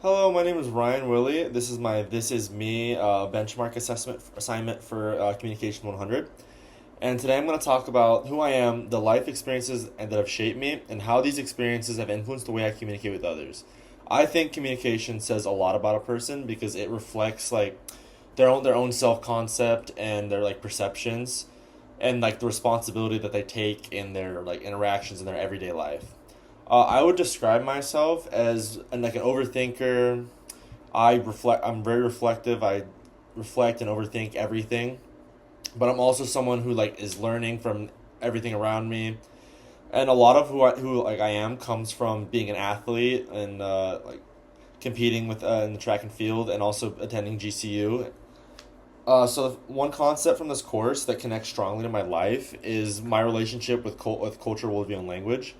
Hello, my name is Ryan Willey. This is my This Is Me benchmark assessment assignment for Communication 100. And today I'm going to talk about who I am, the life experiences that have shaped me, and how these experiences have influenced the way I communicate with others. I think communication says a lot about a person because it reflects like their own self concept and their like perceptions and like the responsibility that they take in their like interactions in their everyday life. I would describe myself as like an overthinker. I reflect. I'm very reflective. I reflect and overthink everything. But I'm also someone who like is learning from everything around me, and a lot of who like I am comes from being an athlete and like competing with in the track and field, and also attending GCU. So one concept from this course that connects strongly to my life is my relationship with culture, worldview, and language.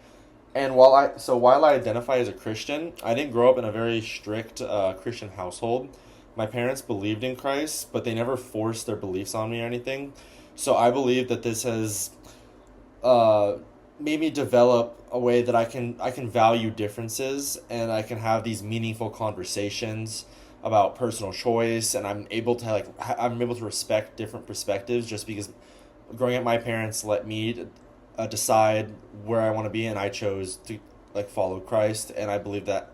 And while I identify as a Christian, I didn't grow up in a very strict Christian household. My parents believed in Christ, but they never forced their beliefs on me or anything. So I believe that this has uh, made me develop a way that I can value differences, and I can have these meaningful conversations about personal choice, and I'm able to respect different perspectives just because growing up my parents let me decide where I want to be, and I chose to like follow Christ, and I believe that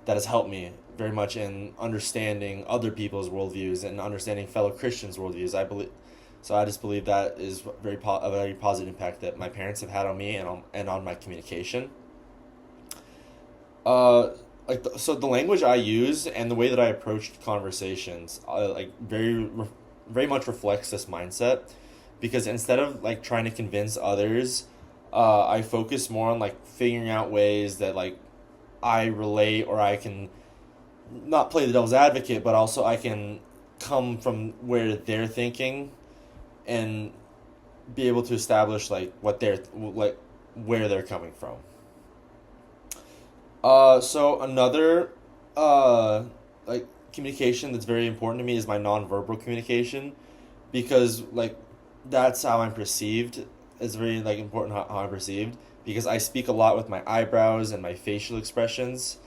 that has helped me very much in understanding other people's worldviews and understanding fellow Christians' worldviews. I just believe that is a very positive impact that my parents have had on me and on my communication. Uh, so the language I use and the way that I approach conversations, very much reflects this mindset, because instead of like trying to convince others, I focus more on like figuring out ways that like I relate, or I can not play the devil's advocate, but also I can come from where they're thinking and be able to establish like where they're coming from. So another like communication that's very important to me is my nonverbal communication, because like that's how I'm perceived. It's very like important how I'm perceived, because I speak a lot with my eyebrows and my facial expressions,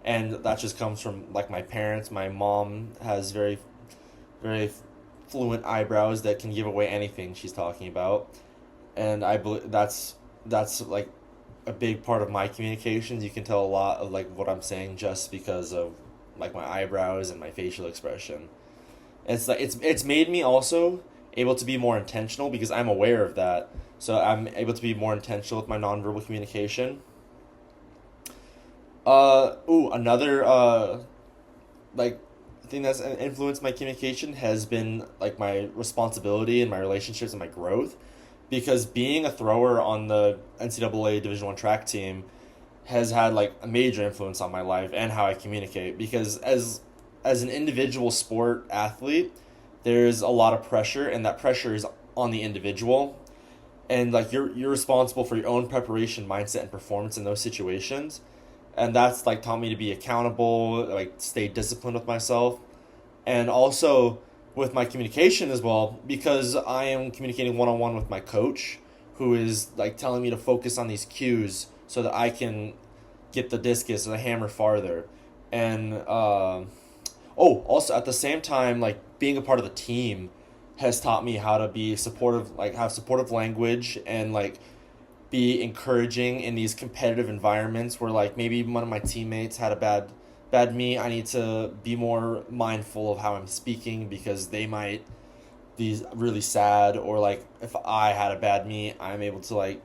and that just comes from like my parents. My mom has very fluent eyebrows that can give away anything she's talking about, and I believe that's like a big part of my communications. You can tell a lot of like what I'm saying just because of like my eyebrows and my facial expression. It's made me also able to be more intentional because I'm aware of that. So I'm able to be more intentional with my nonverbal communication. Another like thing that's influenced my communication has been like my responsibility and my relationships and my growth, because being a thrower on the NCAA Division One track team has had like a major influence on my life and how I communicate. Because as an individual sport athlete, there's a lot of pressure, and that pressure is on the individual, and like you're responsible for your own preparation, mindset, and performance in those situations. And that's like taught me to be accountable, like stay disciplined with myself, and also with my communication as well, because I am communicating one on one with my coach, who is like telling me to focus on these cues so that I can get the discus or the hammer farther. And also at the same time, like being a part of the team has taught me how to be supportive, like have supportive language, and like be encouraging in these competitive environments where like maybe one of my teammates had a bad meet. I need to be more mindful of how I'm speaking, because they might be really sad, or like if I had a bad meet, I'm able to like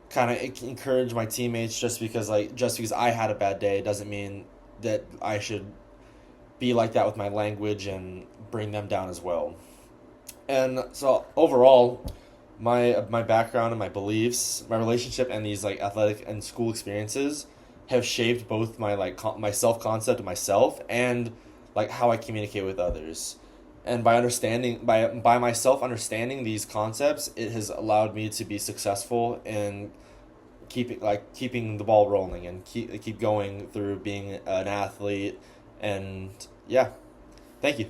kind of encourage my teammates. Just because I had a bad day doesn't mean that I should be like that with my language and bring them down as well. And so overall, my background and my beliefs, my relationship, and these like athletic and school experiences have shaped both my like my self concept of myself and like how I communicate with others. And by myself understanding these concepts, it has allowed me to be successful in keeping the ball rolling, and keep going through being an athlete. And yeah, thank you.